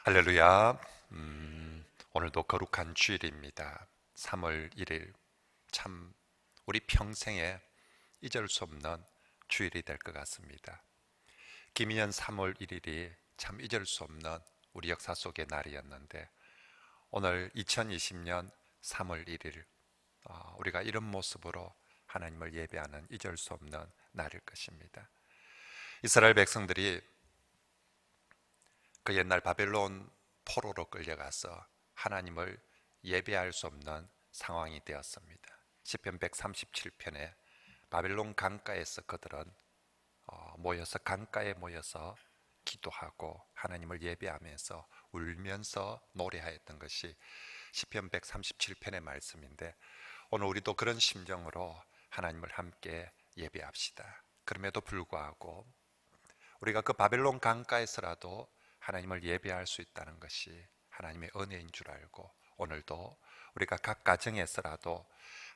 할렐루야. 오늘도 거룩한 주일입니다. 3월 1일. 참 우리 평생에 잊을 수 없는 주일이 될 것 같습니다. 김희년 3월 1일이 참 잊을 수 없는 우리 역사 속의 날이었는데, 오늘 2020년 3월 1일 우리가 이런 모습으로 하나님을 예배하는 잊을 수 없는 날일 것입니다. 이스라엘 백성들이 그 옛날 바벨론 포로로 끌려가서 하나님을 예배할 수 없는 상황이 되었습니다. 시편 137편에 바벨론 강가에서 그들은 강가에 모여서 기도하고 하나님을 예배하면서 울면서 노래하였던 것이 시편 137편의 말씀인데, 오늘 우리도 그런 심정으로 하나님을 함께 예배합시다. 그럼에도 불구하고 우리가 그 바벨론 강가에서라도 하나님을 예배할 수 있다는 것이 하나님의 은혜인 줄 알고, 오늘도 우리가 각 가정에서라도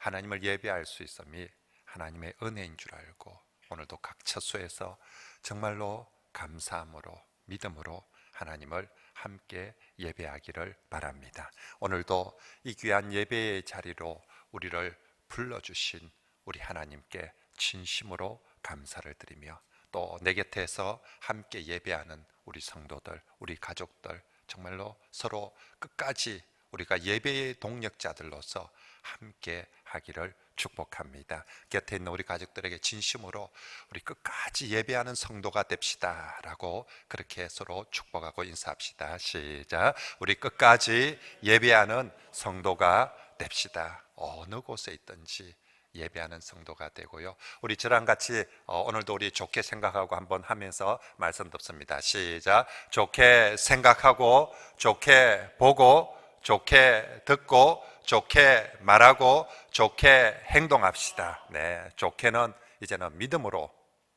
하나님을 예배할 수 있음이 하나님의 은혜인 줄 알고, 오늘도 각 처소에서 정말로 감사함으로 믿음으로 하나님을 함께 예배하기를 바랍니다. 오늘도 이 귀한 예배의 자리로 우리를 불러주신 우리 하나님께 진심으로 감사를 드리며, 또 내 곁에서 함께 예배하는 우리 성도들, 우리 가족들, 정말로 서로 끝까지 우리가 예배의 동력자들로서 함께 하기를 축복합니다. 곁에 있는 우리 가족들에게 진심으로 우리 끝까지 예배하는 성도가 됩시다 라고 그렇게 서로 축복하고 인사합시다. 시작. 우리 끝까지 예배하는 성도가 됩시다. 어느 곳에 있든지 예배하는 성도가 되고요. 우리 저랑 같이 오늘도 우리 좋게 생각하고 한번 하면서 말씀 듣습니다. 시작. 좋게 생각하고, 좋게 보고, 좋게 듣고, 좋게 말하고, 좋게 행동합시다. 네, 좋게는 이제는 믿음으로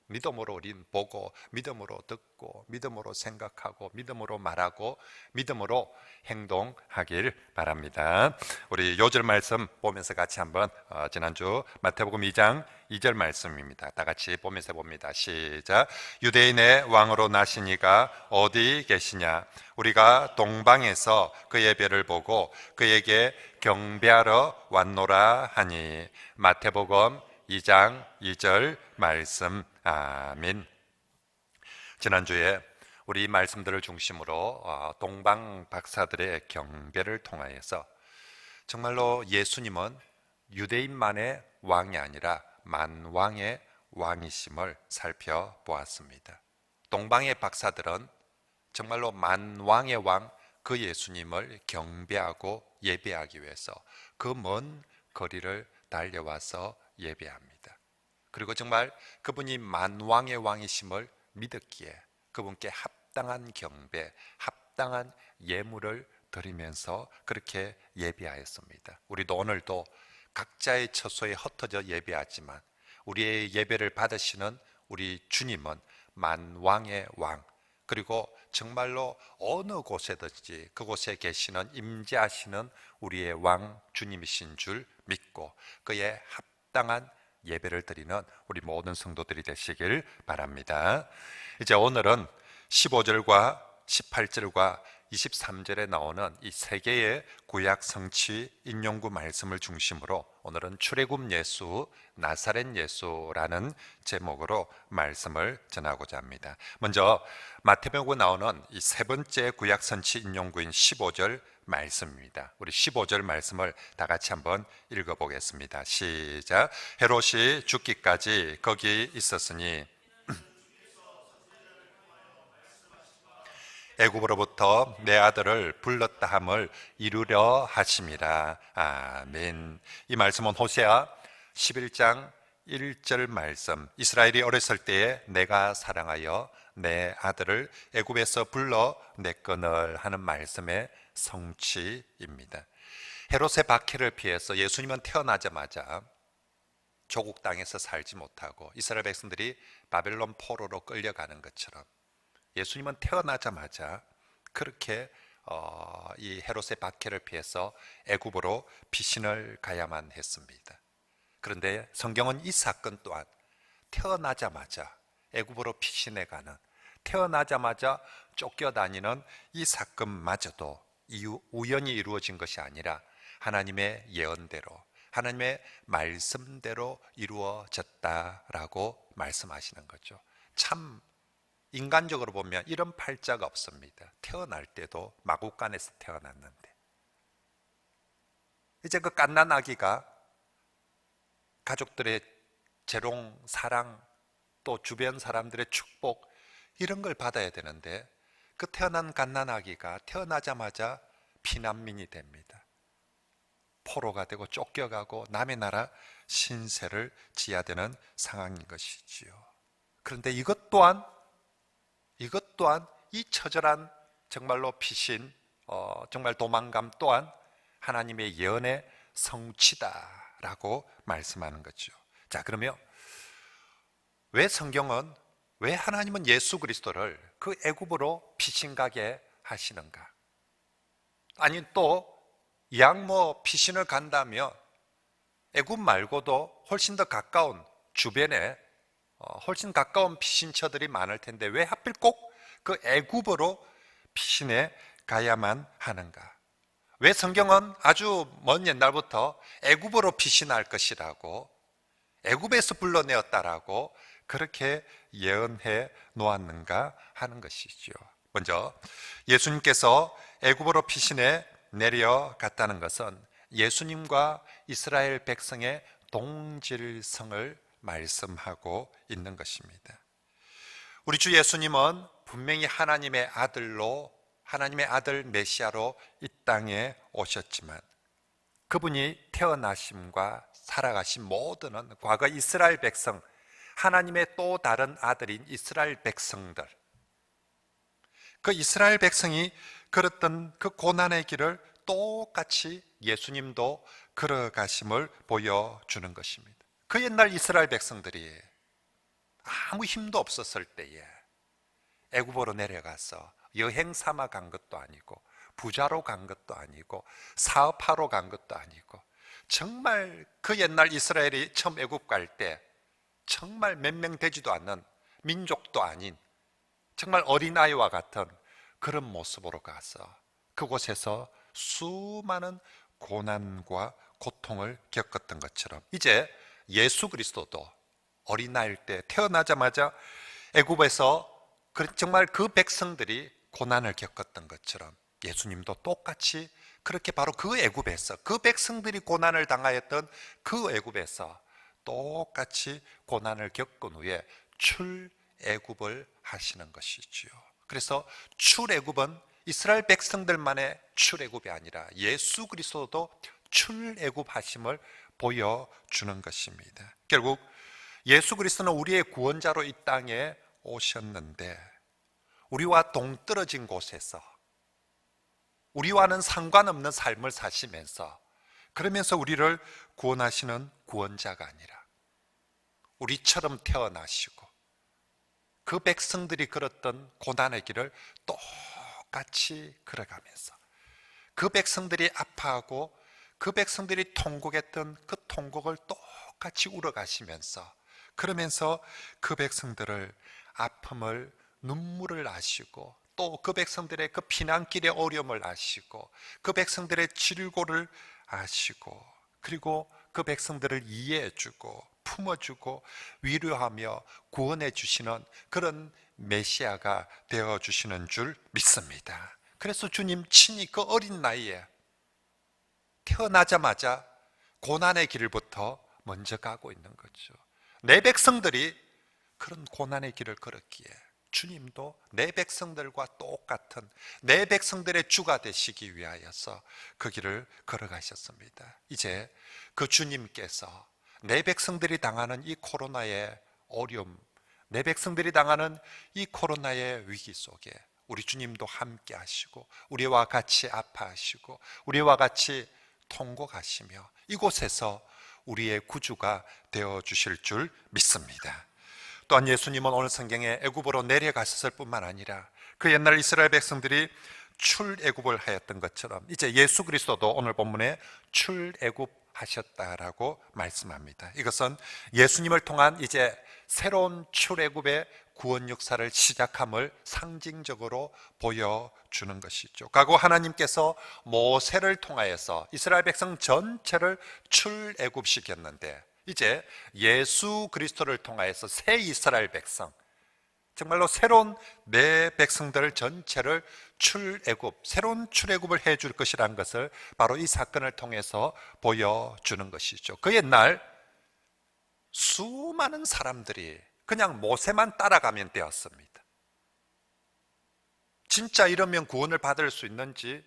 우린 보고, 믿음으로 듣고, 믿음으로 생각하고, 믿음으로 말하고, 믿음으로 행동하길 바랍니다. 우리 요절 말씀 보면서 같이 한번 지난주 마태복음 2장 2절 말씀입니다. 다 같이 보면서 봅니다. 시작. 유대인의 왕으로 나신 이가 어디 계시냐? 우리가 동방에서 그의 별을 보고 그에게 경배하러 왔노라 하니. 마태복음 2장 2절 말씀. 아멘. 지난주에 우리 이 말씀들을 중심으로 동방 박사들의 경배를 통하여서 정말로 예수님은 유대인만의 왕이 아니라 만왕의 왕이심을 살펴보았습니다. 동방의 박사들은 정말로 만왕의 왕 그 예수님을 경배하고 예배하기 위해서 그 먼 거리를 달려와서 예배합니다. 그리고 정말 그분이 만왕의 왕이심을 믿었기에 그분께 합당한 경배, 합당한 예물을 드리면서 그렇게 예배하였습니다. 우리도 오늘도 각자의 처소에 흩어져 예배하지만 우리의 예배를 받으시는 우리 주님은 만왕의 왕, 그리고 정말로 어느 곳에든지 그곳에 계시는 임재하시는 우리의 왕 주님이신 줄 믿고 그의 합당한 예배를 드리는 우리 모든 성도들이 되시길 바랍니다. 이제 오늘은 15절과 18절과 23절에 나오는 이 세 개의 구약 성취 인용구 말씀을 중심으로 오늘은 출애굽 예수, 나사렛 예수라는 제목으로 말씀을 전하고자 합니다. 먼저 마태복음에 나오는 이 세 번째 구약 성취 인용구인 15절 말씀입니다. 우리 15절 말씀을 다 같이 한번 읽어보겠습니다. 시작. 헤롯이 죽기까지 거기 있었으니 애굽으로부터 내 아들을 불렀다 함을 이루려 하심이라. 아멘. 이 말씀은 호세아 11장 1절 말씀. 이스라엘이 어렸을 때에 내가 사랑하여 내 아들을 애굽에서 불러 냈거늘 하는 말씀의 성취입니다. 헤롯의 박해를 피해서 예수님은 태어나자마자 조국 땅에서 살지 못하고 이스라엘 백성들이 바벨론 포로로 끌려가는 것처럼 예수님은 태어나자마자 그렇게 이 헤롯의 박해를 피해서 애굽으로 피신을 가야만 했습니다. 그런데 성경은 이 사건 또한 태어나자마자 애굽으로 피신해 가는 태어나자마자 쫓겨다니는 이 사건마저도 우연히 이루어진 것이 아니라 하나님의 예언대로, 하나님의 말씀대로 이루어졌다라고 말씀하시는 거죠. 참 인간적으로 보면 이런 팔자가 없습니다. 태어날 때도 마구간에서 태어났는데, 이제 그 갓난 아기가 가족들의 재롱, 사랑, 또 주변 사람들의 축복, 이런 걸 받아야 되는데, 그 태어난 갓난 아기가 태어나자마자 피난민이 됩니다. 포로가 되고 쫓겨가고 남의 나라 신세를 지어야 되는 상황인 것이지요. 그런데 이것 또한 이 처절한 정말로 피신, 정말 도망감 또한 하나님의 예언의 성취다라고 말씀하는 거죠. 자, 그러면 왜 하나님은 예수 그리스도를 그 애굽으로 피신 가게 하시는가? 아니, 또 이왕 피신을 간다면 애굽 말고도 훨씬 더 가까운 주변에 훨씬 가까운 피신처들이 많을 텐데 왜 하필 꼭 그 애굽으로 피신해 가야만 하는가? 왜 성경은 아주 먼 옛날부터 애굽으로 피신할 것이라고, 애굽에서 불러내었다라고 그렇게 예언해 놓았는가 하는 것이죠. 먼저 예수님께서 애굽으로 피신해 내려갔다는 것은 예수님과 이스라엘 백성의 동질성을 말씀하고 있는 것입니다. 우리 주 예수님은 분명히 하나님의 아들 메시아로 이 땅에 오셨지만 그분이 태어나심과 살아가신 모든 과거 이스라엘 백성, 하나님의 또 다른 아들인 이스라엘 백성들, 그 이스라엘 백성이 걸었던 그 고난의 길을 똑같이 예수님도 걸어가심을 보여주는 것입니다. 그 옛날 이스라엘 백성들이 아무 힘도 없었을 때에 애굽으로 내려가서 여행 삼아 간 것도 아니고 부자로 간 것도 아니고 사업하러 간 것도 아니고, 정말 그 옛날 이스라엘이 처음 애굽 갈 때 정말 몇 명 되지도 않는 민족도 아닌 정말 어린아이와 같은 그런 모습으로 가서 그곳에서 수많은 고난과 고통을 겪었던 것처럼 이제 예수 그리스도도 어린아이일 때 태어나자마자 애굽에서 정말 그 백성들이 고난을 겪었던 것처럼 예수님도 똑같이 그렇게 바로 그 애굽에서, 그 백성들이 고난을 당하였던 그 애굽에서 똑같이 고난을 겪은 후에 출애굽을 하시는 것이지요. 그래서 출애굽은 이스라엘 백성들만의 출애굽이 아니라 예수 그리스도도 출애굽하심을 보여주는 것입니다. 결국 예수 그리스도는 우리의 구원자로 이 땅에 오셨는데 우리와 동떨어진 곳에서 우리와는 상관없는 삶을 사시면서, 그러면서 우리를 구원하시는 구원자가 아니라 우리처럼 태어나시고 그 백성들이 걸었던 고난의 길을 똑같이 걸어가면서 그 백성들이 아파하고 그 백성들이 통곡했던 그 통곡을 똑같이 울어가시면서, 그러면서 그 백성들을 아픔을, 눈물을 아시고 또 그 백성들의 그 피난길의 어려움을 아시고 그 백성들의 질고를 아시고, 그리고 그 백성들을 이해해주고 품어주고 위로하며 구원해 주시는 그런 메시아가 되어주시는 줄 믿습니다. 그래서 주님 친히 그 어린 나이에 태어나자마자 고난의 길부터 먼저 가고 있는 거죠. 내 백성들이 그런 고난의 길을 걸었기에 주님도 내 백성들과 똑같은 내 백성들의 주가 되시기 위하여서 그 길을 걸어가셨습니다. 이제 그 주님께서 내 백성들이 당하는 이 코로나의 어려움, 내 백성들이 당하는 이 코로나의 위기 속에 우리 주님도 함께 하시고 우리와 같이 아파하시고 우리와 같이 통곡하시며 이곳에서 우리의 구주가 되어주실 줄 믿습니다. 또한 예수님은 오늘 성경에 애굽으로 내려가셨을 뿐만 아니라 그 옛날 이스라엘 백성들이 출애굽을 하였던 것처럼 이제 예수 그리스도도 오늘 본문에 출애굽하셨다라고 말씀합니다. 이것은 예수님을 통한 이제 새로운 출애굽의 구원 역사를 시작함을 상징적으로 보여주는 것이죠. 과거 하나님께서 모세를 통하여서 이스라엘 백성 전체를 출애굽시켰는데 이제 예수 그리스도를 통하여서 새 이스라엘 백성, 정말로 새로운 내 백성들 전체를 새로운 출애굽을 해줄 것이라는 것을 바로 이 사건을 통해서 보여주는 것이죠. 그 옛날 수많은 사람들이 그냥 모세만 따라가면 되었습니다. 진짜 이러면 구원을 받을 수 있는지,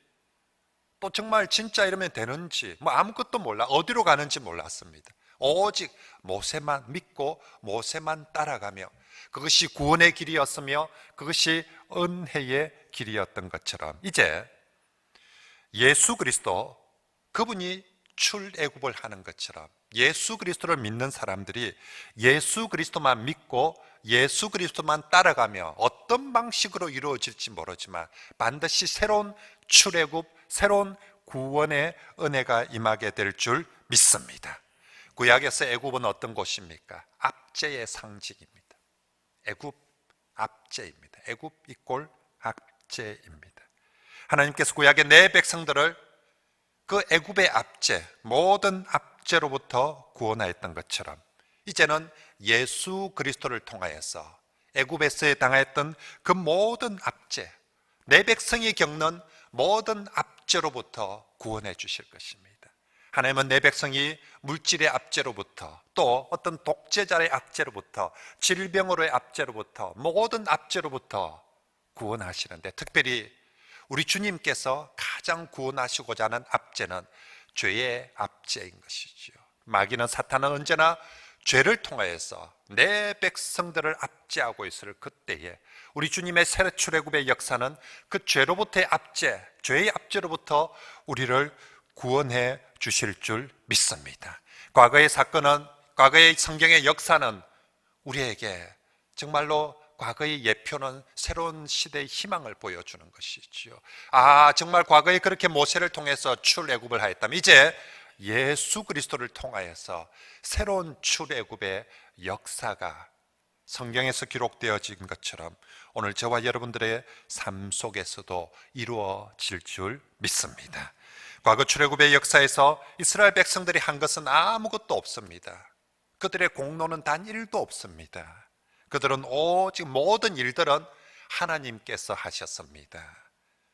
또 정말 진짜 이러면 되는지 아무것도 몰라, 어디로 가는지 몰랐습니다. 오직 모세만 믿고 모세만 따라가며 그것이 구원의 길이었으며 그것이 은혜의 길이었던 것처럼 이제 예수 그리스도, 그분이 출애굽을 하는 것처럼 예수 그리스도를 믿는 사람들이 예수 그리스도만 믿고 예수 그리스도만 따라가며 어떤 방식으로 이루어질지 모르지만 반드시 새로운 출애굽, 새로운 구원의 은혜가 임하게 될 줄 믿습니다. 구약에서 애굽은 어떤 곳입니까? 압제의 상징입니다. 애굽, 압제입니다. 애굽 이꼴 압제입니다. 하나님께서 구약의 내 백성들을 그 애굽의 압제, 모든 압제로부터 구원하였던 것처럼 이제는 예수 그리스도를 통하여서 애굽에서 당하였던 그 모든 압제, 내 백성이 겪는 모든 압제로부터 구원해 주실 것입니다. 하나님은 내 백성이 물질의 압제로부터, 또 어떤 독재자의 압제로부터, 질병으로의 압제로부터, 모든 압제로부터 구원하시는데, 특별히 우리 주님께서 가장 구원하시고자 하는 압제는 죄의 압제인 것이죠. 마귀는, 사탄은 언제나 죄를 통하여서 내 백성들을 압제하고 있을 그때에 우리 주님의 새 출애굽의 역사는 그 죄로부터의 압제, 죄의 압제로부터 우리를 구원해 주실 줄 믿습니다. 과거의 사건은, 과거의 성경의 역사는 우리에게 정말로 과거의 예표는 새로운 시대의 희망을 보여주는 것이지요. 정말 과거에 그렇게 모세를 통해서 출애굽을 하였다면 이제 예수 그리스도를 통하여서 새로운 출애굽의 역사가 성경에서 기록되어진 것처럼 오늘 저와 여러분들의 삶 속에서도 이루어질 줄 믿습니다. 과거 출애굽의 역사에서 이스라엘 백성들이 한 것은 아무것도 없습니다. 그들의 공로는 단 1도 없습니다. 그들은 오직 모든 일들은 하나님께서 하셨습니다.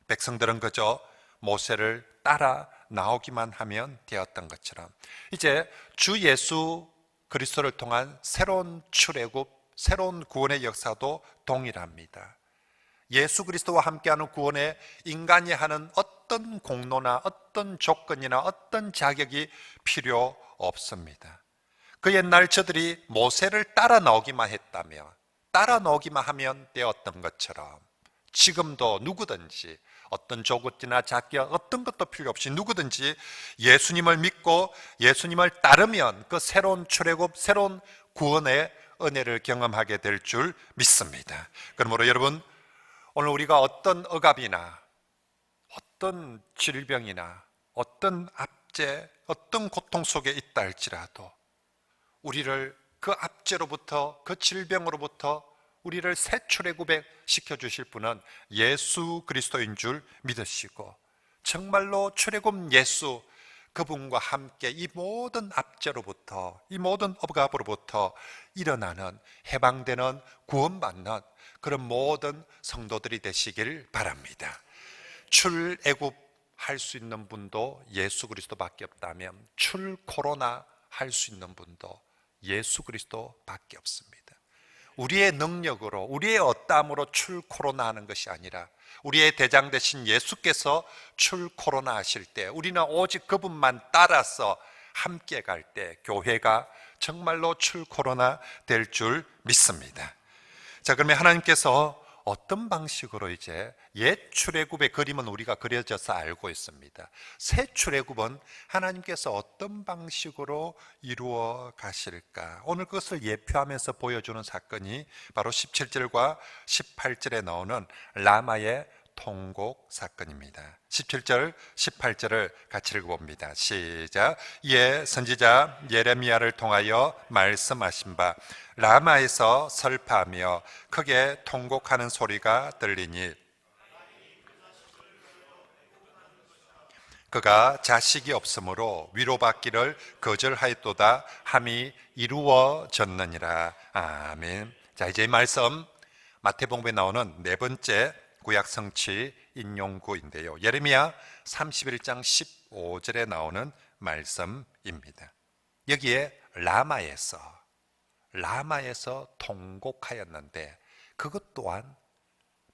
백성들은 그저 모세를 따라 나오기만 하면 되었던 것처럼 이제 주 예수 그리스도를 통한 새로운 출애굽, 새로운 구원의 역사도 동일합니다. 예수 그리스도와 함께하는 구원에 인간이 하는 어떤 공로나 어떤 조건이나 어떤 자격이 필요 없습니다. 그 옛날 저들이 모세를 따라 나오기만 했다면, 따라 나오기만 하면 되었던 것처럼 지금도 누구든지 어떤 조건이나 자격, 어떤 것도 필요 없이 누구든지 예수님을 믿고 예수님을 따르면 그 새로운 출애굽, 새로운 구원의 은혜를 경험하게 될 줄 믿습니다. 그러므로 여러분, 오늘 우리가 어떤 억압이나 어떤 질병이나 어떤 압제, 어떤 고통 속에 있다 할지라도 우리를 그 압제로부터, 그 질병으로부터 우리를 새 출애굽에 시켜주실 분은 예수 그리스도인 줄 믿으시고 정말로 출애굽 예수, 그분과 함께 이 모든 압제로부터, 이 모든 억압으로부터 일어나는, 해방되는, 구원받는 그런 모든 성도들이 되시길 바랍니다. 출애굽 할 수 있는 분도 예수 그리스도밖에 없다면 출 코로나 할 수 있는 분도 예수 그리스도밖에 없습니다. 우리의 능력으로, 우리의 어떠함으로 출 코로나 하는 것이 아니라 우리의 대장 되신 예수께서 출 코로나 하실 때 우리는 오직 그분만 따라서 함께 갈 때 교회가 정말로 출 코로나 될 줄 믿습니다. 자, 그러면 하나님께서 어떤 방식으로 이제 옛 출애굽의 그림은 우리가 그려져서 알고 있습니다. 새 출애굽은 하나님께서 어떤 방식으로 이루어 가실까? 오늘 그것을 예표하면서 보여주는 사건이 바로 17절과 18절에 나오는 라마의 통곡 사건입니다. 17절, 18절을 같이 읽어봅니다. 시작. 이에 선지자 예레미야를 통하여 말씀하신 바 라마에서 설파하며 크게 통곡하는 소리가 들리니 그가 자식이 없으므로 위로받기를 거절하였도다 함이 이루어졌느니라. 아멘. 자, 이제 이 말씀 마태복음에 나오는 네 번째 구약 성취 인용구인데요. 예레미야 31장 15절에 나오는 말씀입니다. 여기에 라마에서 통곡하였는데 그것 또한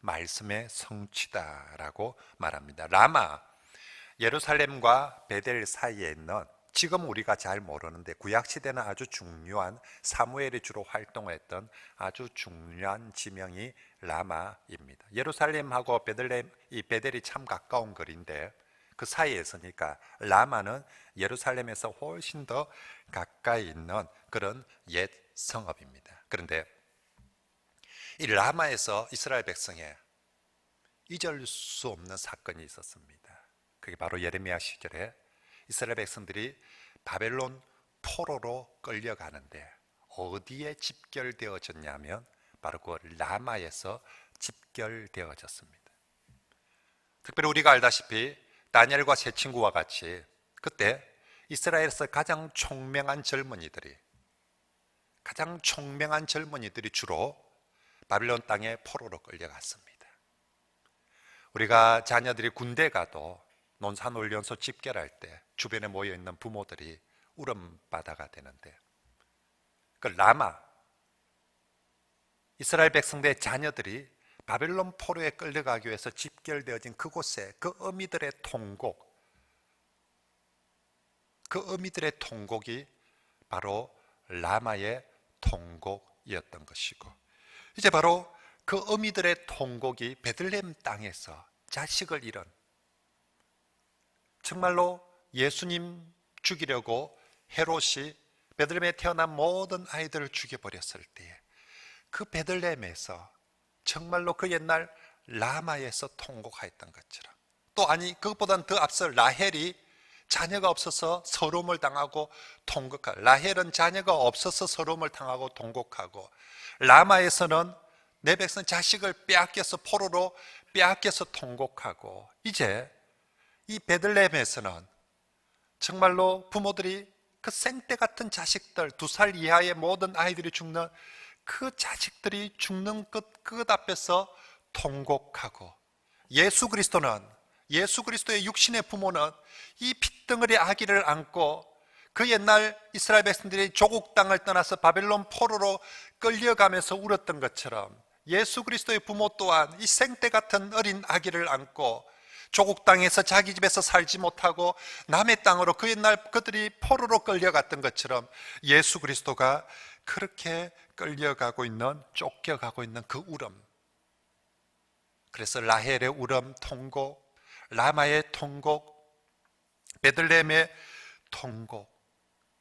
말씀의 성취다라고 말합니다. 라마, 예루살렘과 베델 사이에 있는, 지금 우리가 잘 모르는데 구약시대는 아주 중요한, 사무엘이 주로 활동했던 아주 중요한 지명이 라마입니다. 예루살렘하고 베델이 참 가까운 거리인데 그 사이에 있으니까 라마는 예루살렘에서 훨씬 더 가까이 있는 그런 옛 성읍입니다. 그런데 이 라마에서 이스라엘 백성에 잊을 수 없는 사건이 있었습니다. 그게 바로 예레미야 시절에 이스라엘 백성들이 바벨론 포로로 끌려가는데 어디에 집결되어졌냐면 바로 그 라마에서 집결되어졌습니다. 특별히 우리가 알다시피 다니엘과 세 친구와 같이 그때 이스라엘에서 가장 총명한 젊은이들이 주로 바벨론 땅에 포로로 끌려갔습니다. 우리가 자녀들이 군대 가도 논산훈련소 집결할 때 주변에 모여있는 부모들이 울음바다가 되는데 그 라마, 이스라엘 백성들의 자녀들이 바벨론 포로에 끌려가기 위해서 집결되어진 그곳에 그 어미들의 통곡이 바로 라마의 통곡이었던 것이고, 이제 바로 그 어미들의 통곡이 베들레헴 땅에서 자식을 잃은, 정말로 예수님 죽이려고 헤롯이 베들레헴에 태어난 모든 아이들을 죽여버렸을 때에 그 베들레헴에서 정말로 그 옛날 라마에서 통곡하였던 것처럼, 또 아니 그것보다는 더 앞서 라헬이 자녀가 없어서 서러움을 당하고 통곡하고, 라헬은 자녀가 없어서 서러움을 당하고 통곡하고, 라마에서는 내 백성 자식을 빼앗겨서 포로로 빼앗겨서 통곡하고, 이제 이 베들레헴에서는 정말로 부모들이 그 생떼 같은 자식들, 2살 이하의 모든 아이들이 죽는 그 자식들이 죽는 그것 앞에서 통곡하고, 예수 그리스도의 육신의 부모는 이 핏덩어리 아기를 안고 그 옛날 이스라엘 백성들이 조국 땅을 떠나서 바벨론 포로로 끌려가면서 울었던 것처럼 예수 그리스도의 부모 또한 이 생떼 같은 어린 아기를 안고 조국 땅에서 자기 집에서 살지 못하고 남의 땅으로 그 옛날 그들이 포로로 끌려갔던 것처럼 예수 그리스도가 그렇게 끌려가고 있는, 쫓겨가고 있는 그 울음, 그래서 라헬의 울음, 통곡, 라마의 통곡, 베들레헴의 통곡,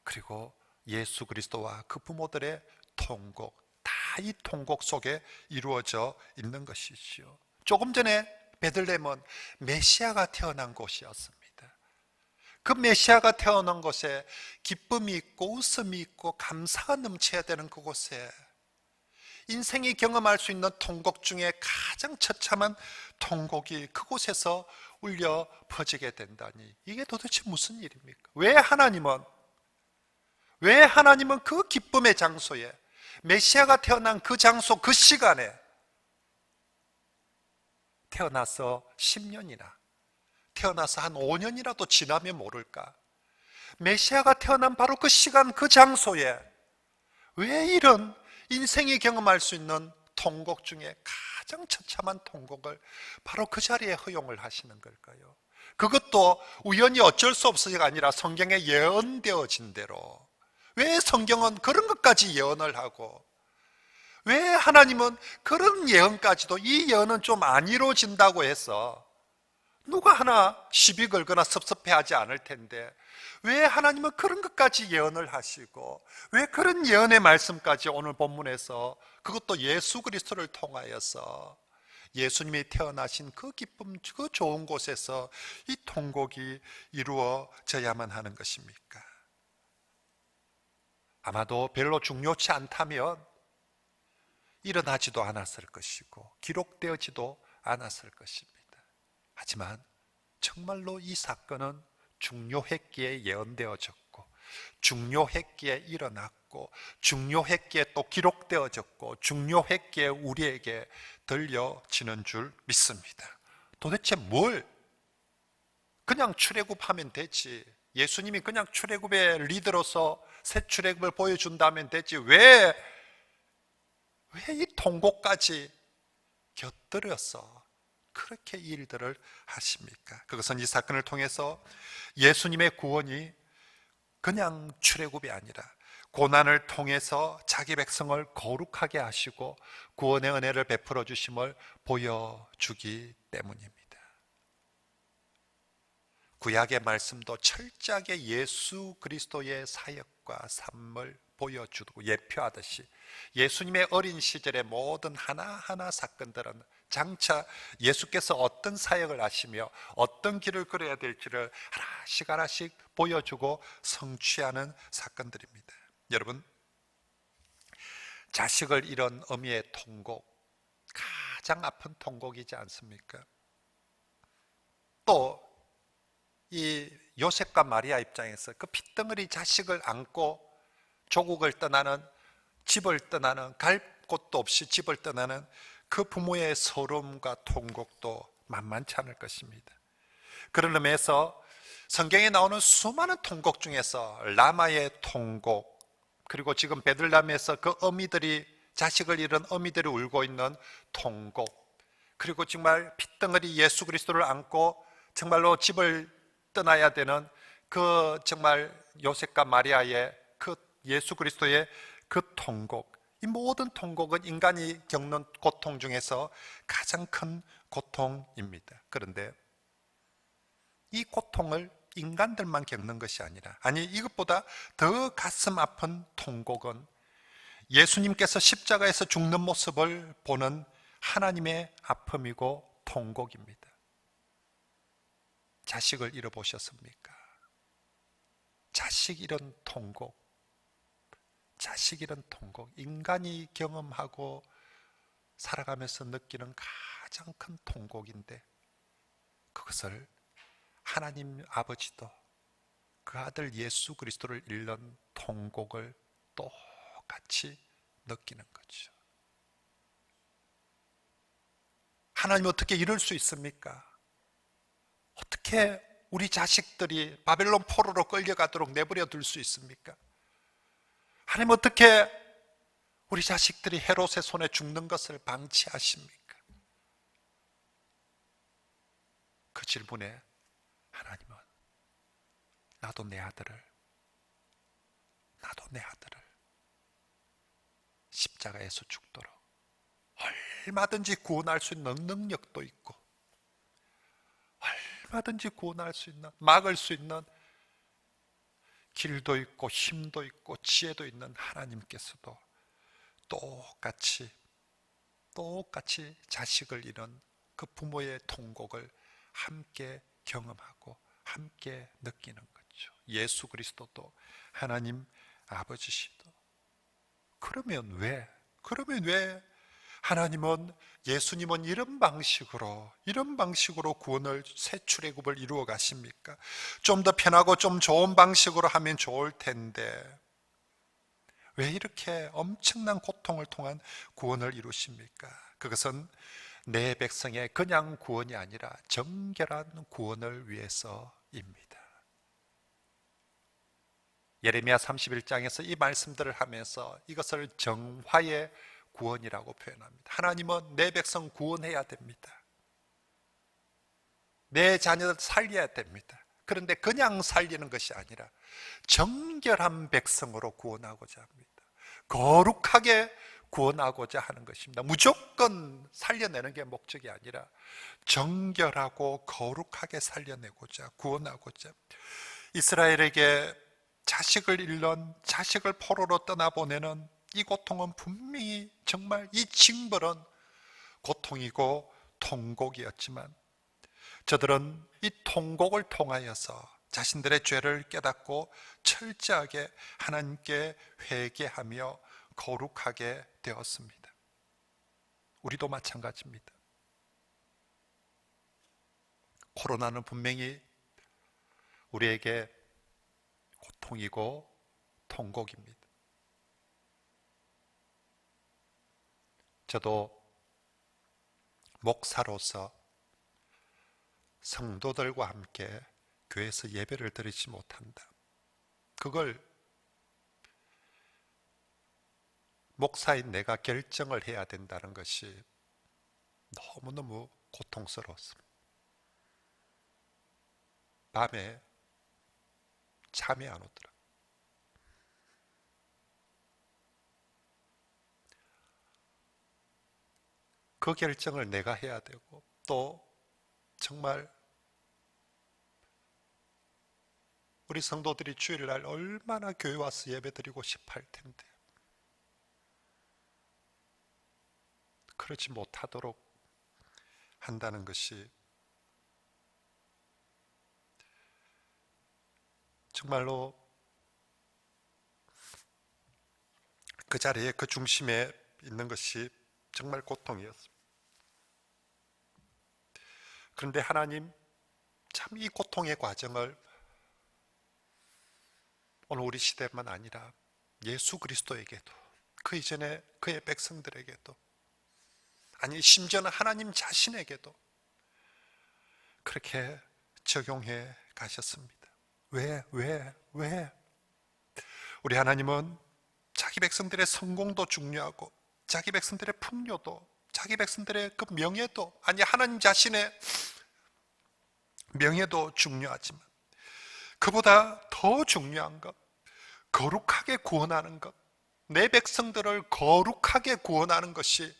그리고 예수 그리스도와 그 부모들의 통곡, 다 이 통곡 속에 이루어져 있는 것이지요. 조금 전에 베들레헴은 메시아가 태어난 곳이었습니다. 그 메시아가 태어난 곳에 기쁨이 있고 웃음이 있고 감사가 넘쳐야 되는 그곳에 인생이 경험할 수 있는 통곡 중에 가장 처참한 통곡이 그곳에서 울려 퍼지게 된다니, 이게 도대체 무슨 일입니까? 왜 하나님은 그 기쁨의 장소에, 메시아가 태어난 그 장소, 그 시간에 태어나서 10년이나, 태어나서 한 5년이라도 지나면 모를까, 메시아가 태어난 바로 그 시간, 그 장소에 왜 이런 인생이 경험할 수 있는 통곡 중에 가장 처참한 통곡을 바로 그 자리에 허용을 하시는 걸까요? 그것도 우연히 어쩔 수 없어서가 아니라 성경에 예언되어진 대로. 왜 성경은 그런 것까지 예언을 하고, 왜 하나님은 그런 예언까지도, 이 예언은 좀 안 이루어진다고 해서 누가 하나 시비 걸거나 섭섭해하지 않을 텐데, 왜 하나님은 그런 것까지 예언을 하시고, 왜 그런 예언의 말씀까지 오늘 본문에서, 그것도 예수 그리스도를 통하여서 예수님이 태어나신 그 기쁨, 그 좋은 곳에서 이 통곡이 이루어져야만 하는 것입니까? 아마도 별로 중요치 않다면 일어나지도 않았을 것이고 기록되어지도 않았을 것입니다. 하지만 정말로 이 사건은 중요했기에 예언되어졌고 중요했기에 일어났고 중요했기에 또 기록되어졌고 중요했기에 우리에게 들려지는 줄 믿습니다. 도대체 뭘? 그냥 출애굽하면 되지. 예수님이 그냥 출애굽의 리더로서 새 출애굽을 보여준다면 되지. 왜 이 통곡까지 곁들여서 그렇게 일들을 하십니까? 그것은 이 사건을 통해서 예수님의 구원이 그냥 출애굽이 아니라 고난을 통해서 자기 백성을 거룩하게 하시고 구원의 은혜를 베풀어 주심을 보여주기 때문입니다. 구약의 말씀도 철저하게 예수 그리스도의 사역과 삶을 보여주고 예표하듯이 예수님의 어린 시절의 모든 하나하나 사건들은 장차 예수께서 어떤 사역을 하시며 어떤 길을 걸어야 될지를 하나씩 하나씩 보여주고 성취하는 사건들입니다. 여러분, 자식을 잃은 어미의 통곡, 가장 아픈 통곡이지 않습니까? 또 이 요셉과 마리아 입장에서 그 핏덩어리 자식을 안고 조국을 떠나는, 집을 떠나는, 갈 곳도 없이 집을 떠나는 그 부모의 서러움과 통곡도 만만치 않을 것입니다. 그런 의미에서 성경에 나오는 수많은 통곡 중에서 라마의 통곡, 그리고 지금 베들레헴에서 그 어미들이, 자식을 잃은 어미들이 울고 있는 통곡, 그리고 정말 핏덩어리 예수 그리스도를 안고 정말로 집을 떠나야 되는 그 정말 요셉과 마리아의 그 예수 그리스도의 그 통곡, 이 모든 통곡은 인간이 겪는 고통 중에서 가장 큰 고통입니다. 그런데 이 고통을 인간들만 겪는 것이 아니라, 아니 이것보다 더 가슴 아픈 통곡은 예수님께서 십자가에서 죽는 모습을 보는 하나님의 아픔이고 통곡입니다. 자식을 잃어보셨습니까? 자식 잃은 통곡, 자식 잃은 통곡, 인간이 경험하고 살아가면서 느끼는 가장 큰 통곡인데, 그것을 하나님 아버지도 그 아들 예수 그리스도를 잃는 통곡을 똑같이 느끼는 거죠. 하나님 어떻게 이럴 수 있습니까? 어떻게 우리 자식들이 바벨론 포로로 끌려가도록 내버려 둘 수 있습니까? 하나님 어떻게 우리 자식들이 헤롯의 손에 죽는 것을 방치하십니까? 그 질문에 하나님은 나도 내 아들을 십자가에서 죽도록 얼마든지 구원할 수 있는 능력도 있고 얼마든지 구원할 수 있는, 막을 수 있는 길도 있고 힘도 있고 지혜도 있는 하나님께서도 똑같이 자식을 잃은 그 부모의 통곡을 함께 경험하고 함께 느끼는 거죠. 예수 그리스도도 하나님 아버지시도. 그러면 왜 하나님은, 예수님은 이런 방식으로 구원을, 새 출애굽을 이루어 가십니까? 좀 더 편하고 좀 좋은 방식으로 하면 좋을 텐데 왜 이렇게 엄청난 고통을 통한 구원을 이루십니까? 그것은 내 백성의 그냥 구원이 아니라 정결한 구원을 위해서입니다. 예레미야 31장에서 이 말씀들을 하면서 이것을 정화의 구원이라고 표현합니다. 하나님은 내 백성 구원해야 됩니다. 내 자녀들 살려야 됩니다. 그런데 그냥 살리는 것이 아니라 정결한 백성으로 구원하고자 합니다. 거룩하게 구원하고자 하는 것입니다. 무조건 살려내는 게 목적이 아니라 정결하고 거룩하게 살려내고자, 구원하고자. 이스라엘에게 자식을 잃는, 자식을 포로로 떠나보내는 이 고통은 분명히, 정말 이 징벌은 고통이고 통곡이었지만 저들은 이 통곡을 통하여서 자신들의 죄를 깨닫고 철저하게 하나님께 회개하며 거룩하게 되었습니다. 우리도 마찬가지입니다. 코로나는 분명히 우리에게 고통이고 통곡입니다. 저도 목사로서 성도들과 함께 교회에서 예배를 드리지 못한다. 그걸 목사인 내가 결정을 해야 된다는 것이 너무너무 고통스러웠습니다. 밤에 잠이 안 오더라. 그 결정을 내가 해야 되고, 또 정말 우리 성도들이 주일날 얼마나 교회 와서 예배드리고 싶어 할 텐데 그러지 못하도록 한다는 것이 정말로 그 자리에 그 중심에 있는 것이 정말 고통이었습니다. 그런데 하나님 참 이 고통의 과정을 오늘 우리 시대만 아니라 예수 그리스도에게도, 그 이전에 그의 백성들에게도, 아니 심지어는 하나님 자신에게도 그렇게 적용해 가셨습니다. 왜? 우리 하나님은 자기 백성들의 성공도 중요하고 자기 백성들의 풍요도, 자기 백성들의 그 명예도, 아니 하나님 자신의 명예도 중요하지만 그보다 더 중요한 것, 거룩하게 구원하는 것, 내 백성들을 거룩하게 구원하는 것이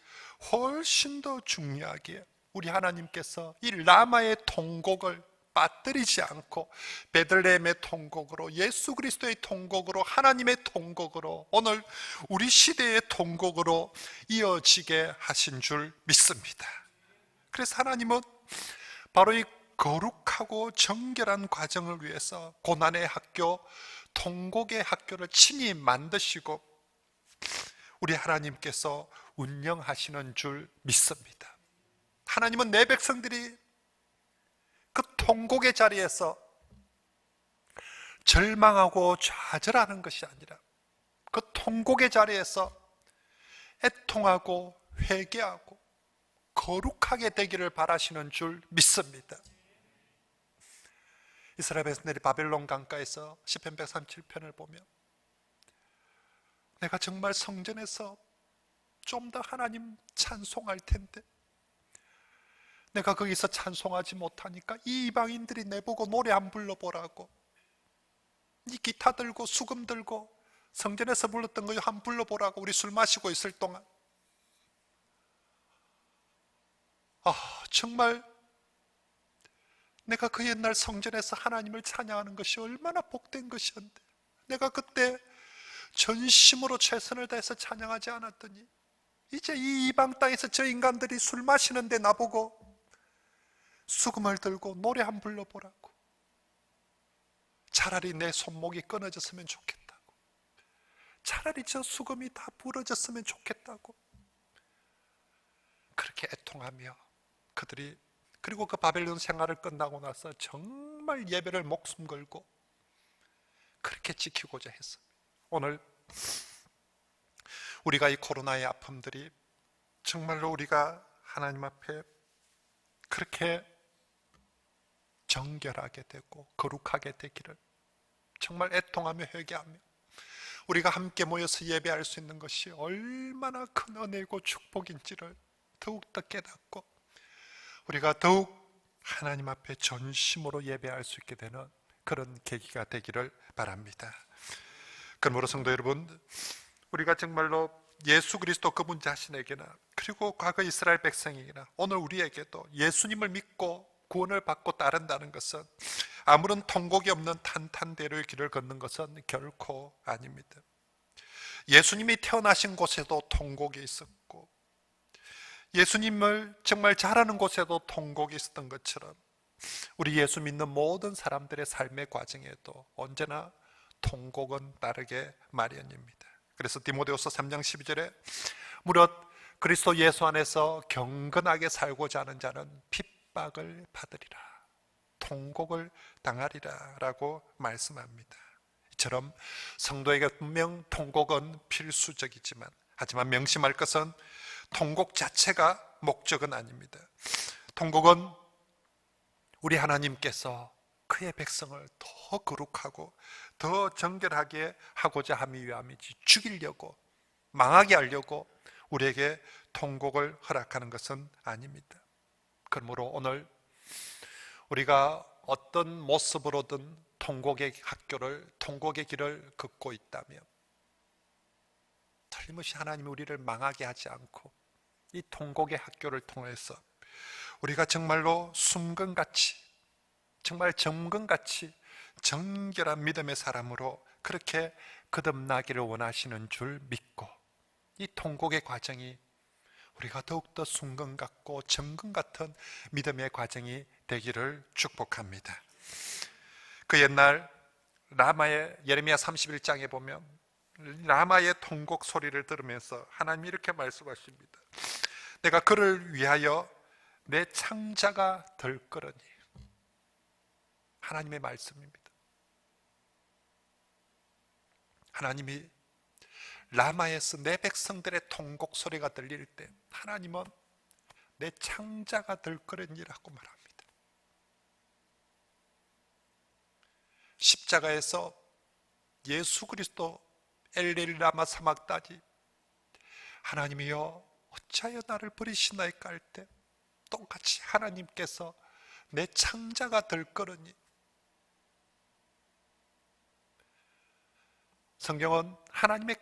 훨씬 더 중요하기에 우리 하나님께서 이 라마의 통곡을 빠뜨리지 않고 베들레헴의 통곡으로, 예수 그리스도의 통곡으로, 하나님의 통곡으로, 오늘 우리 시대의 통곡으로 이어지게 하신 줄 믿습니다. 그래서 하나님은 바로 이 거룩하고 정결한 과정을 위해서 고난의 학교, 통곡의 학교를 친히 만드시고 우리 하나님께서 운영하시는 줄 믿습니다. 하나님은 내 백성들이 그 통곡의 자리에서 절망하고 좌절하는 것이 아니라 그 통곡의 자리에서 애통하고 회개하고 거룩하게 되기를 바라시는 줄 믿습니다. 이스라엘 백성들이 바벨론 강가에서 시편 137편을 보면 내가 정말 성전에서 좀 더 하나님 찬송할 텐데 내가 거기서 찬송하지 못하니까 이 이방인들이 내보고 노래 안 불러보라고, 이 기타 들고 수금 들고 성전에서 불렀던 거 한 불러보라고, 우리 술 마시고 있을 동안. 정말 내가 그 옛날 성전에서 하나님을 찬양하는 것이 얼마나 복된 것이었는데 내가 그때 전심으로 최선을 다해서 찬양하지 않았더니 이제 이 이방 땅에서 저 인간들이 술 마시는데 나보고 수금을 들고 노래 한 불러보라고, 차라리 내 손목이 끊어졌으면 좋겠다고, 차라리 저 수금이 다 부러졌으면 좋겠다고 그렇게 애통하며 그들이, 그리고 그 바벨론 생활을 끝나고 나서 정말 예배를 목숨 걸고 그렇게 지키고자 했습니다. 오늘 우리가 이 코로나의 아픔들이 정말로 우리가 하나님 앞에 그렇게 정결하게 되고 거룩하게 되기를 정말 애통하며 회개하며 우리가 함께 모여서 예배할 수 있는 것이 얼마나 큰 은혜고 축복인지를 더욱더 깨닫고 우리가 더욱 하나님 앞에 전심으로 예배할 수 있게 되는 그런 계기가 되기를 바랍니다. 그러므로 성도 여러분, 우리가 정말로 예수 그리스도 그분 자신에게나 그리고 과거 이스라엘 백성에게나 오늘 우리에게도 예수님을 믿고 구원을 받고 따른다는 것은 아무런 통곡이 없는 탄탄대로의 길을 걷는 것은 결코 아닙니다. 예수님이 태어나신 곳에도 통곡이 있었고 예수님을 정말 잘하는 곳에도 통곡이 있었던 것처럼 우리 예수 믿는 모든 사람들의 삶의 과정에도 언제나 통곡은 따르게 마련입니다. 그래서 디모데후서 3장 12절에 무릇 그리스도 예수 안에서 경건하게 살고자 하는 자는 핍박을 받으리라, 통곡을 당하리라 라고 말씀합니다. 이처럼 성도에게 분명 통곡은 필수적이지만, 하지만 명심할 것은 통곡 자체가 목적은 아닙니다. 통곡은 우리 하나님께서 그의 백성을 더 거룩하고 더 정결하게 하고자 함이 위함이지, 죽이려고, 망하게 하려고 우리에게 통곡을 허락하는 것은 아닙니다. 그러므로 오늘 우리가 어떤 모습으로든 통곡의 길을 걷고 있다면 틀림없이 하나님이 우리를 망하게 하지 않고 이 통곡의 학교를 통해서 우리가 정말로 숨금같이, 정말 점금같이 정결한 믿음의 사람으로 그렇게 거듭나기를 원하시는 줄 믿고, 이 통곡의 과정이 우리가 더욱더 순금 같고 점금 같은 믿음의 과정이 되기를 축복합니다. 그 옛날 라마의 예레미야 31장에 보면 라마의 통곡 소리를 들으면서 하나님이 이렇게 말씀하십니다. 내가 그를 위하여 내 창자가 될 거라니. 하나님의 말씀입니다. 하나님이 라마에서 내 백성들의 통곡 소리가 들릴 때 하나님은 내 창자가 될 거라니라고 말합니다. 십자가에서 예수 그리스도 엘리 라마 사막다니, 하나님이여 어찌하여 나를 버리시나이까 할 때 똑같이 하나님께서 내 창자가 될 거라니. 성경은 하나님의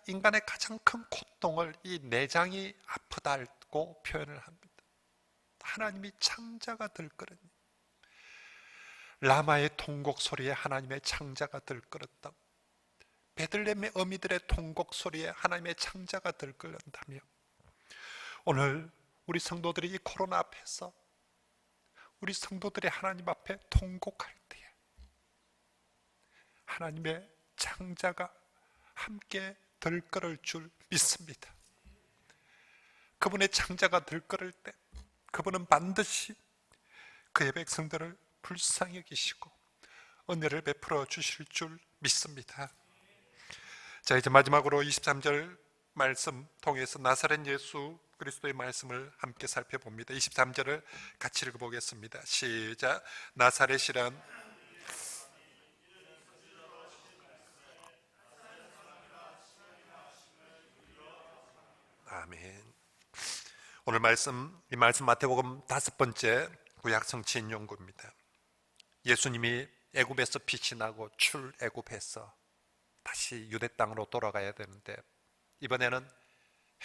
인간의 가장 큰 고통을 이 내장이 아프다고 표현을 합니다. 하나님이 창자가 될 거라니. 라마의 통곡 소리에 하나님의 창자가 될 거였다고, 베들레헴의 어미들의 통곡 소리에 하나님의 창자가 될 거란다며, 오늘 우리 성도들이 이 코로나 앞에서 우리 성도들이 하나님 앞에 통곡할 때에 하나님의 창자가 함께 될 거를 줄 믿습니다. 그분의 창자가 될 거를 때 그분은 반드시 그의 백성들을 불쌍히 여기시고 은혜를 베풀어 주실 줄 믿습니다. 자, 이제 마지막으로 23절 말씀 통해서 나사렛 예수 그리스도의 말씀을 함께 살펴봅니다. 23절을 같이 읽어보겠습니다. 시작. 나사렛이란 아멘. 오늘 이 말씀 마태복음 5번째 구약 성취 인용구입니다. 예수님이 애굽에서 빛이 나고 출애굽해서 다시 유대 땅으로 돌아가야 되는데, 이번에는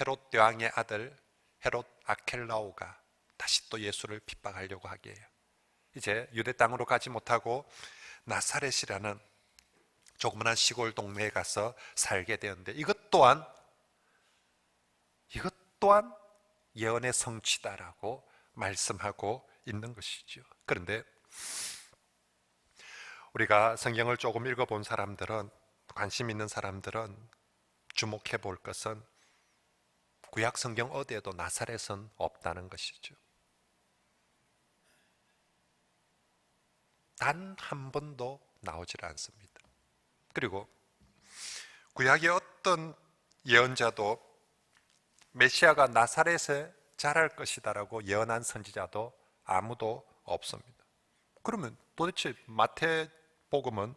헤롯 왕의 아들 헤롯 아켈라오가 다시 또 예수를 핍박하려고 하게 해요. 이제 유대 땅으로 가지 못하고 나사렛이라는 조그만한 시골 동네에 가서 살게 되었는데, 이것 또한 예언의 성취다라고 말씀하고 있는 것이죠. 그런데 우리가 성경을 조금 읽어본 사람들은, 관심 있는 사람들은 주목해 볼 것은 구약 성경 어디에도 나사렛은 없다는 것이죠. 단 한 번도 나오질 않습니다. 그리고 구약의 어떤 예언자도 메시아가 나사렛에 자랄 것이다라고 예언한 선지자도 아무도 없습니다. 그러면 도대체 마태복음은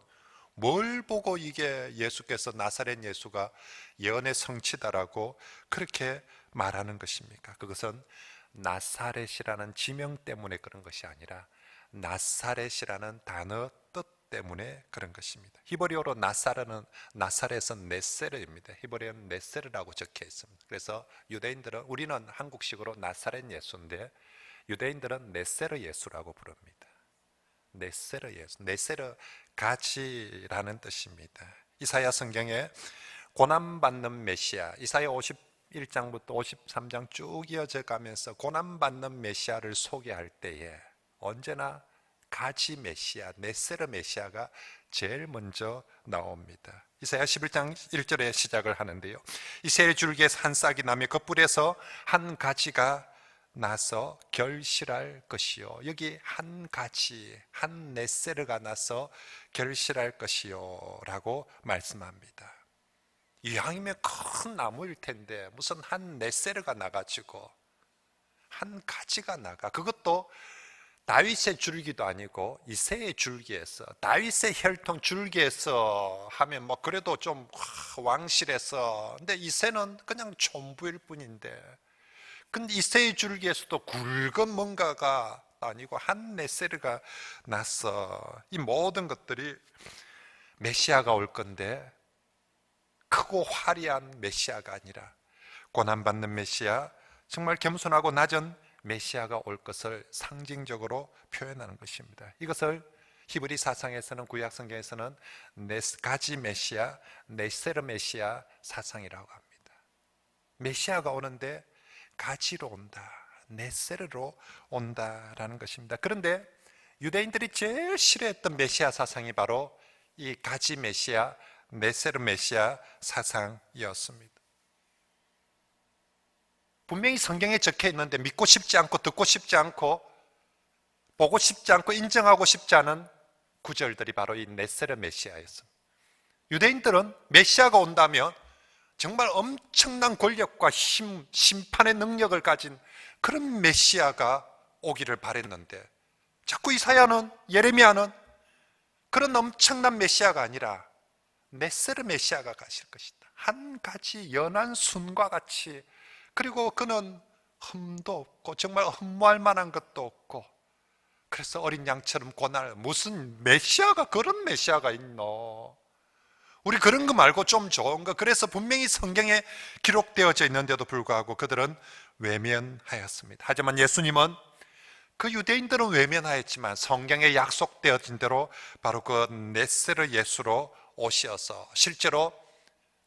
뭘 보고 이게 예수께서 나사렛 예수가 예언의 성취다라고 그렇게 말하는 것입니까? 그것은 나사렛이라는 지명 때문에 그런 것이 아니라 나사렛이라는 단어 뜻 때문에 그런 것입니다. 히브리어로 나사렛은 네세르입니다. 히브리어는 네세르라고 적혀 있습니다. 그래서 유대인들은, 우리는 한국식으로 나사렛 예수인데 유대인들은 네세르 예수라고 부릅니다. 네세르 예수, 네세르 가지라는 뜻입니다. 이사야 성경에 고난받는 메시아, 이사야 51장부터 53장 쭉 이어져 가면서 고난받는 메시아를 소개할 때에 언제나 가지 메시아, 네세르 메시아가 제일 먼저 나옵니다. 이사야 11장 1절에 시작을 하는데요, 이새의 줄기에서 한 싹이 나며 그 뿔에서 한 가지가 나서 결실할 것이요. 여기 한 가지, 한 네세르가 나서 결실할 것이요 라고 말씀합니다. 이왕이면 큰 나무일 텐데 무슨 한 네세르가 나가지고 한 가지가 나가, 그것도 다윗의 줄기도 아니고 이새의 줄기에서, 다윗의 혈통 줄기에서 하면 뭐 그래도 좀 왕실에서, 근데 이새는 그냥 촌부일 뿐인데, 근데 이새의 줄기에서도 굵은 뭔가가 아니고 한 네세르가 났어. 이 모든 것들이 메시아가 올 건데 크고 화려한 메시아가 아니라 고난받는 메시아, 정말 겸손하고 낮은 메시아가 올 것을 상징적으로 표현하는 것입니다. 이것을 히브리 사상에서는, 구약 성경에서는 가지 메시아, 네세르 메시아 사상이라고 합니다. 메시아가 오는데 가지로 온다, 네세르로 온다라는 것입니다. 그런데 유대인들이 제일 싫어했던 메시아 사상이 바로 이 가지 메시아, 네세르 메시아 사상이었습니다. 분명히 성경에 적혀 있는데 믿고 싶지 않고 듣고 싶지 않고 보고 싶지 않고 인정하고 싶지 않은 구절들이 바로 이 네세르 메시아였습니다. 유대인들은 메시아가 온다면 정말 엄청난 권력과 힘, 심판의 능력을 가진 그런 메시아가 오기를 바랬는데, 자꾸 이사야는, 예레미야는 그런 엄청난 메시아가 아니라 네세르 메시아가 가실 것이다, 한 가지 연한 순과 같이, 그리고 그는 흠도 없고 정말 흠모할 만한 것도 없고, 그래서 어린 양처럼 고난을, 무슨 메시아가, 그런 메시아가 있노, 우리 그런 거 말고 좀 좋은 거. 그래서 분명히 성경에 기록되어져 있는데도 불구하고 그들은 외면하였습니다. 하지만 예수님은, 그 유대인들은 외면하였지만 성경에 약속되어진 대로 바로 그 네세르 예수로 오셔서 실제로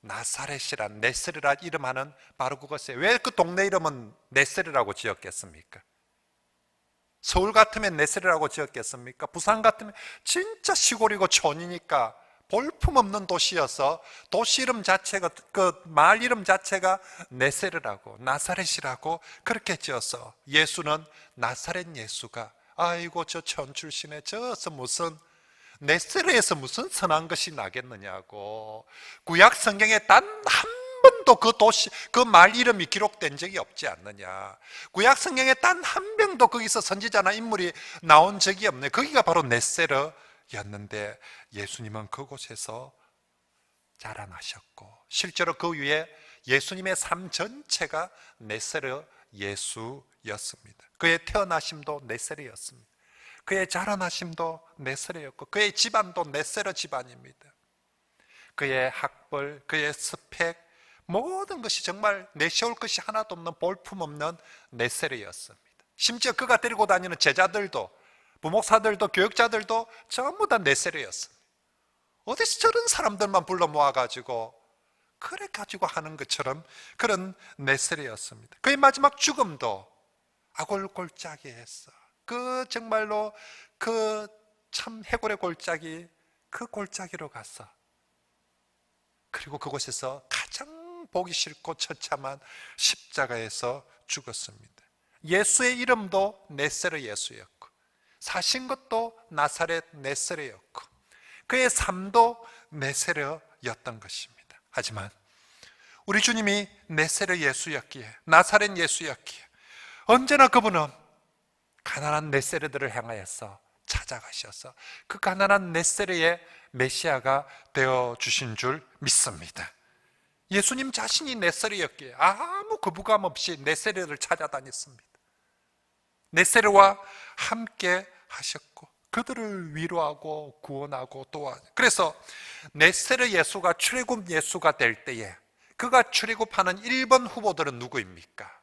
나사렛이란, 네세르라 이름하는 바로 그것에, 왜 그 동네 이름은 네세르라고 지었겠습니까? 서울 같으면 네세르라고 지었겠습니까? 부산 같으면 진짜 시골이고 촌이니까 볼품없는 도시여서 도시 이름 자체가, 그 마을 이름 자체가 네세르라고, 나사렛이라고 그렇게 지어서 예수는, 나사렛 예수가, 아이고 저 촌 출신에 저서 무슨 네세르에서 무슨 선한 것이 나겠느냐고. 구약 성경에 단 한 번도 그 도시, 그 마을 이름이 기록된 적이 없지 않느냐. 구약 성경에 단 한 명도 거기서 선지자나 인물이 나온 적이 없네. 거기가 바로 네세르 였는데 예수님은 그곳에서 자라나셨고, 실제로 그 위에 예수님의 삶 전체가 네세르 예수였습니다. 그의 태어나심도 네세르였습니다. 그의 자라나심도 네세르였고, 그의 집안도 네세르 집안입니다. 그의 학벌, 그의 스펙, 모든 것이 정말 내세울 것이 하나도 없는 볼품없는 네세르였습니다. 심지어 그가 데리고 다니는 제자들도, 부목사들도, 교육자들도 전부 다 네세르였습니다. 어디서 저런 사람들만 불러 모아가지고 그래 가지고 하는 것처럼 그런 네세르였습니다. 그의 마지막 죽음도 아골골짜기 했어. 그 정말로 그 참 해골의 골짜기, 그 골짜기로 갔어. 그리고 그곳에서 가장 보기 싫고 처참한 십자가에서 죽었습니다. 예수의 이름도 네세르 예수였고, 사신 것도 나사렛 네세르였고, 그의 삶도 네세르였던 것입니다. 하지만 우리 주님이 네세르 예수였기에, 나사렛 예수였기에 언제나 그분은 가난한 네세르들을 향하여서 찾아가셔서 그 가난한 네세르의 메시아가 되어주신 줄 믿습니다. 예수님 자신이 네세르였기에 아무 거부감 없이 네세르를 찾아다녔습니다. 네세르와 함께 하셨고 그들을 위로하고 구원하고 도와. 그래서 네세르 예수가 출애굽 예수가 될 때에 그가 출애굽하는 1번 후보들은 누구입니까?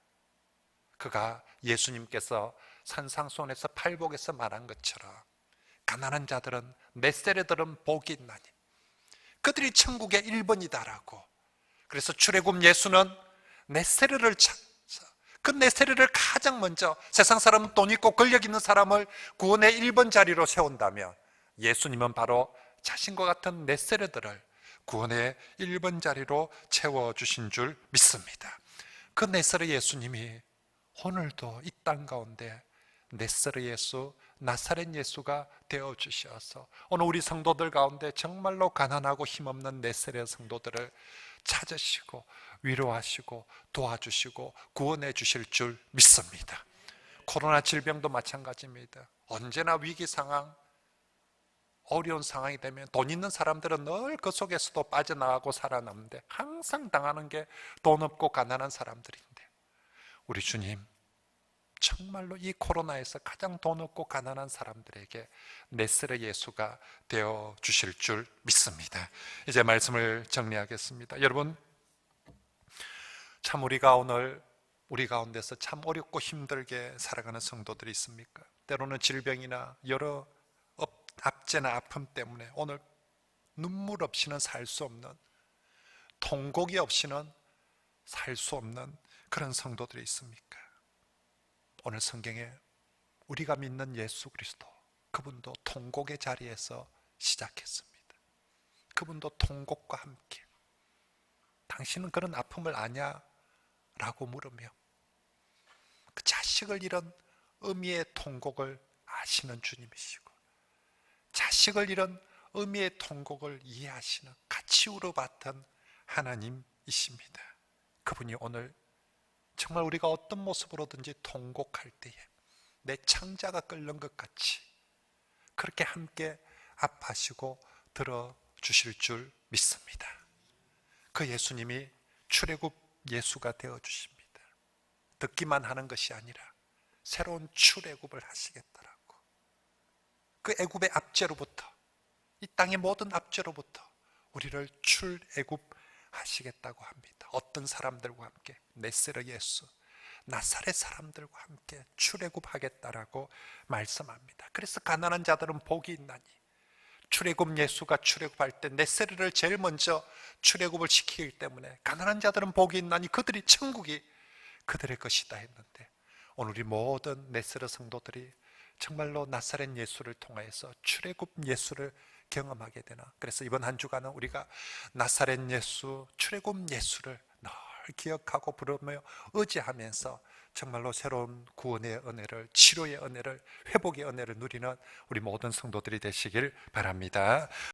그가 예수님께서 산상수훈에서 팔복에서 말한 것처럼 가난한 자들은, 네세르들은 복이 있나니 그들이 천국의 1번이다라고. 그래서 출애굽 예수는 네세르를 찾아서 그 네세르를 가장 먼저 세상 사람은 돈 있고 권력 있는 사람을 구원의 1번 자리로 세운다면 예수님은 바로 자신과 같은 네세르들을 구원의 1번 자리로 채워주신 줄 믿습니다. 그 네세르 예수님이 오늘도 이 땅 가운데 네세르 예수, 나사렛 예수가 되어주셔서 오늘 우리 성도들 가운데 정말로 가난하고 힘없는 네세르 성도들을 찾으시고 위로하시고 도와주시고 구원해 주실 줄 믿습니다. 코로나 질병도 마찬가지입니다. 언제나 위기 상황, 어려운 상황이 되면 돈 있는 사람들은 늘 그 속에서도 빠져나가고 살아남는데 항상 당하는 게 돈 없고 가난한 사람들인데 우리 주님 정말로 이 코로나에서 가장 돈 없고 가난한 사람들에게 네스레 예수가 되어 주실 줄 믿습니다. 이제 말씀을 정리하겠습니다. 여러분, 참 우리가 오늘 우리 가운데서 참 어렵고 힘들게 살아가는 성도들이 있습니까? 때로는 질병이나 여러 압제나 아픔 때문에 오늘 눈물 없이는 살 수 없는, 통곡이 없이는 살 수 없는 그런 성도들이 있습니까? 오늘 성경에 우리가 믿는 예수 그리스도, 그분도 통곡의 자리에서 시작했습니다. 그분도 통곡과 함께 당신은 그런 아픔을 아냐? 라고 물으며 그 자식을 잃은 의미의 통곡을 아시는 주님이시고 자식을 잃은 의미의 통곡을 이해하시는 같이 울어봤던 하나님이십니다. 그분이 오늘 정말 우리가 어떤 모습으로든지 통곡할 때에 내 창자가 끓는 것 같이 그렇게 함께 아파하시고 들어주실 줄 믿습니다. 그 예수님이 출애굽 예수가 되어주십니다. 듣기만 하는 것이 아니라 새로운 출애굽을 하시겠다라고, 그 애굽의 압제로부터, 이 땅의 모든 압제로부터 우리를 출애굽하시겠다고 합니다. 어떤 사람들과 함께? 네세르 예수, 나사렛 사람들과 함께 출애굽하겠다라고 말씀합니다. 그래서 가난한 자들은 복이 있나니, 출애굽 예수가 출애굽할 때 네세르를 제일 먼저 출애굽을 시키기 때문에 가난한 자들은 복이 있나니 그들이 천국이 그들의 것이다 했는데, 오늘 우리 모든 네세르 성도들이 정말로 나사렛 예수를 통해서 출애굽 예수를 경험하게 되나. 그래서 이번 한 주간은 우리가 나사렛 예수, 출애굽 예수를 늘 기억하고 부르며 의지하면서 정말로 새로운 구원의 은혜를, 치료의 은혜를, 회복의 은혜를 누리는 우리 모든 성도들이 되시길 바랍니다.